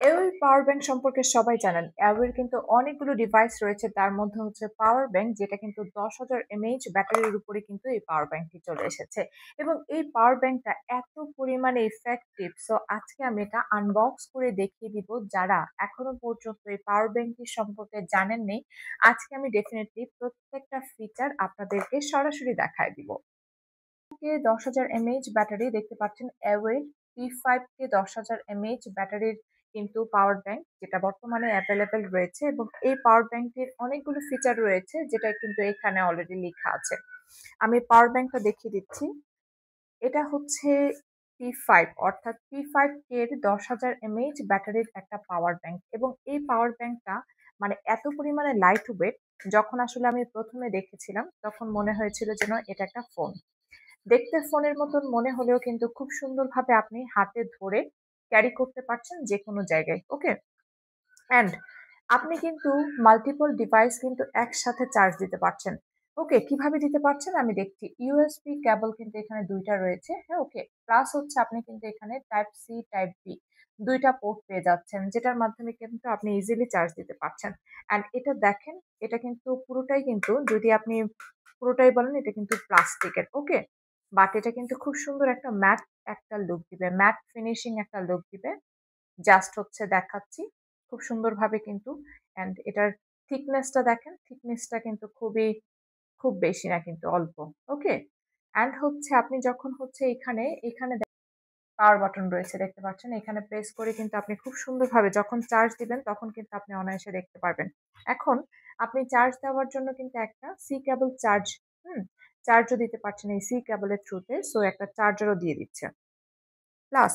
এওই power bank সম্পর্কে সবাই জানেন। এওয়ের কিন্তু অনেকগুলো ডিভাইস রয়েছে। তার মধ্যে হচ্ছে পাওয়ার ব্যাংক, যেটা কিন্তু ১০,০০০ এমএএইচ ব্যাটারির উপরে কিন্তু এই পাওয়ার ব্যাংকটি চলে এসেছে। এবং এই পাওয়ার ব্যাংকটা এত পরিমাণে ইফেক্টিভ, সো আজকে আমি এটা আনবক্স করে দেখিয়ে দিব। যারা এখনো পর্যন্ত এই পাওয়ার ব্যাংকটি সম্পর্কে জানেননি, আজকে আমি ডেফিনিটলি প্রত্যেকটা ফিচার আপনাদেরকে সরাসরি দেখায় দিব। ১০,০০০ এমএএইচ ব্যাটারি দেখতে পাচ্ছেন, অ্যাওয়ের P5 কে ১০,০০০ এমএএইচ ব্যাটারির কিন্তু পাওয়ার ব্যাংক, যেটা বর্তমানে অ্যাভেলেবেল রয়েছে। এবং এই পাওয়ার ব্যাংকটির অনেকগুলো ফিচার রয়েছে, যেটা কিন্তু এখানে অলরেডি লেখা আছে। আমি পাওয়ার ব্যাংকটা দেখিয়ে দিচ্ছি। এটা হচ্ছে P5, অর্থাৎ P5 এর ১০,০০০ এমএএইচ ব্যাটারির একটা পাওয়ার ব্যাংক। এবং এই পাওয়ার ব্যাংকটা মানে এত পরিমাণে লাইট ওয়েট, যখন আসলে আমি প্রথমে দেখেছিলাম তখন মনে হয়েছিল যেন এটা একটা ফোন। দেখতে ফোনের মতন মনে হলেও কিন্তু খুব সুন্দরভাবে আপনি হাতে ধরে ক্যারি করতে পারছেন যেকোনো জায়গায়। ওকে? অ্যান্ড আপনি কিন্তু মাল্টিপল ডিভাইস কিন্তু একসাথে চার্জ দিতে পারছেন। ওকে, কিভাবে দিতে পারছেন আমি দেখছি। ইউএসবি কেবল কিন্তু এখানে ২ টা রয়েছে। হ্যাঁ, ওকে। প্লাস হচ্ছে আপনি কিন্তু এখানে টাইপ সি, টাইপ বি ২ টা পোর্ট পেয়ে যাচ্ছেন, যেটার মাধ্যমে কিন্তু আপনি ইজিলি চার্জ দিতে পারছেন। অ্যান্ড এটা দেখেন, এটা কিন্তু পুরোটাই কিন্তু, যদি আপনি পুরোটাই বলেন, এটা কিন্তু প্লাস্টিকের। ওকে? বাট এটা কিন্তু খুব সুন্দর একটা ম্যাট একটা লুক দিবে। ম্যাট ফিনিশিং একটা লুক দিবে। জাস্ট হচ্ছে দেখাচ্ছি খুব সুন্দরভাবে কিন্তু। অ্যান্ড এটার থিকনেসটা দেখেন, থিকনেসটা কিন্তু খুব বেশি না, কিন্তু অল্প। ওকে? অ্যান্ড হচ্ছে আপনি যখন হচ্ছে এখানে পাওয়ার বাটন রয়েছে দেখতে পাচ্ছেন, এখানে প্রেস করে কিন্তু আপনি খুব সুন্দরভাবে যখন চার্জ দিবেন তখন কিন্তু আপনি অনায়াসে দেখতে পারবেন। এখন আপনি চার্জ দেওয়ার জন্য কিন্তু একটা সি কেবল হুম চার্জও দিতে পারছেন এই সি কেবলের থ্রুতে, সো একটা চার্জারও দিয়ে দিচ্ছে। প্লাস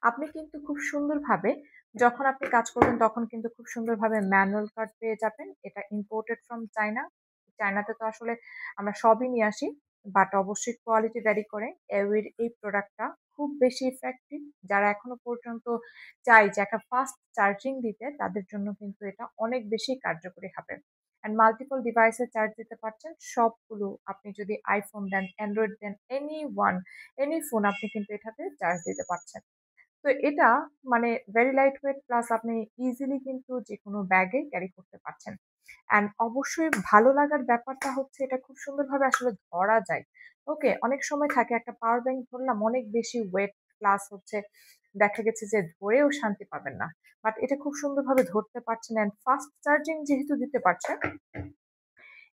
আপনি কিন্তু খুব সুন্দরভাবে যখন আপনি কাজ করবেন তখন কিন্তু খুব সুন্দরভাবে ম্যানুয়াল কাট পেয়ে যাবেন। এটা ইম্পোর্টেড ফ্রম চায়না। চায়নাতে তো আসলে আমরা সবই নিয়ে আসি, বাট অবশ্যই কোয়ালিটি ভ্যারি করে। এওয়ের এই প্রোডাক্টটা খুব বেশি ইফেক্টিভ। যারা এখনো পর্যন্ত চায় যে একটা ফাস্ট চার্জিং দিতে, তাদের জন্য কিন্তু এটা অনেক বেশি কার্যকরী হবে। অ্যান্ড মাল্টিপল ডিভাইসে চার্জ দিতে পারছেন সবগুলো। আপনি যদি আইফোন দেন, অ্যান্ড্রয়েড দেন, এনি ফোন আপনি কিন্তু এটাতে চার্জ দিতে পারছেন। তো এটা মানে ভেরি লাইট ওয়েট, প্লাস আপনি ইজিলি কিন্তু যেকোনো ব্যাগে ক্যারি করতে পারছেন। অ্যান্ড অবশ্যই ভালো লাগার ব্যাপারটা হচ্ছে এটা খুব সুন্দরভাবে আসলে ধরা যায়। ওকে? অনেক সময় থাকে একটা পাওয়ার ব্যাংক ধরলাম অনেক বেশি ওয়েট, প্লাস হচ্ছে দেখা গেছে যে ধরেও শান্তি পাবেন না। বাট এটা খুব সুন্দরভাবে ধরতে পারছেন, অ্যান্ড ফাস্ট চার্জিং যেহেতু দিতে পারছেন,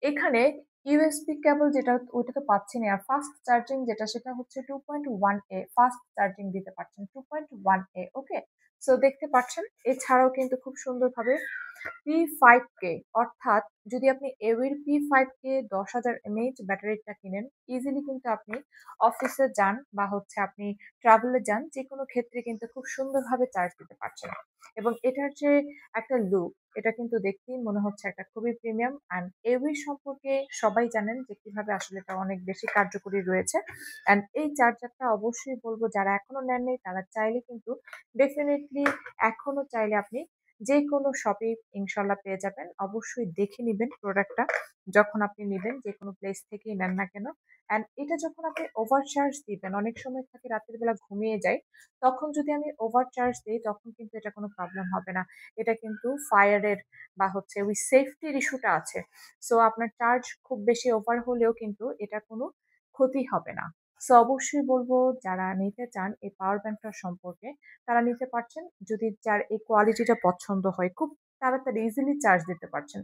এখানে ইউএসবি কেবল যেটা ওইটা তো পাচ্ছি না। আর ফাস্ট চার্জিং যেটা সেটা হচ্ছে 2.1 এ ফাস্ট চার্জিং দিতে পারছেন। 2.1 এ। ওকে? সো দেখতে পাচ্ছেন। এছাড়াও কিন্তু খুব সুন্দরভাবে P5K, অর্থাৎ যদি আপনি এওয়ের P5K ১০,০০০ এমএএইচ ব্যাটারিটা কিনেন, ইজিলি কিন্তু আপনি অফিসে যান বা হচ্ছে আপনি ট্রাভেলে যান, যেকোনো ক্ষেত্রে কিন্তু খুব সুন্দরভাবে চার্জ দিতে পারছেন। এবং এটার যে একটা লুক, এটা কিন্তু দেখতেই মনে হচ্ছে একটা খুবই প্রিমিয়াম। অ্যান্ড এওয়ে সম্পর্কে সবাই জানেন যে কিভাবে আসলে এটা অনেক বেশি কার্যকরী রয়েছে। অ্যান্ড এই চার্জারটা অবশ্যই বলবো যারা এখনো নেননি তারা চাইলে কিন্তু ডেফিনেটলি এখনো চাইলে আপনি যে কোনো শপে ইনশাল্লাহ পেয়ে যাবেন। অবশ্যই দেখে নিবেন প্রোডাক্টটা যখন আপনি নিবেন, যে কোনো প্লেস থেকেই নেন না কেন। অ্যান্ড এটা যখন আপনি ওভার চার্জ দিবেন, অনেক সময় থাকে রাতের বেলা ঘুমিয়ে যায়, তখন যদি আমি ওভার চার্জ দিই তখন কিন্তু এটা কোনো প্রবলেম হবে না। এটা কিন্তু ফায়ারের বা হচ্ছে ওই সেফটির ইস্যুটা আছে। সো আপনার চার্জ খুব বেশি ওভার হলেও কিন্তু এটা কোনো ক্ষতি হবে না। সো অবশ্যই বলবো যারা নিতে চান এই পাওয়ার ব্যাংকটা সম্পর্কে, তারা নিতে পারছেন। যদি যার এই কোয়ালিটিটা পছন্দ হয়, খুব তাড়াতাড়ি ইজিলি চার্জ দিতে পারছেন।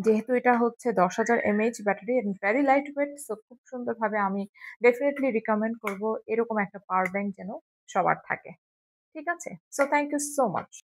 যেহেতু এটা হচ্ছে ১০,০০০ mAh battery and very light weight, so খুব সুন্দরভাবে আমি ডেফিনিটলি রিকমেন্ড করব এরকম একটা পাওয়ার ব্যাংক যেন সবার থাকে। ঠিক আছে? So thank you so much.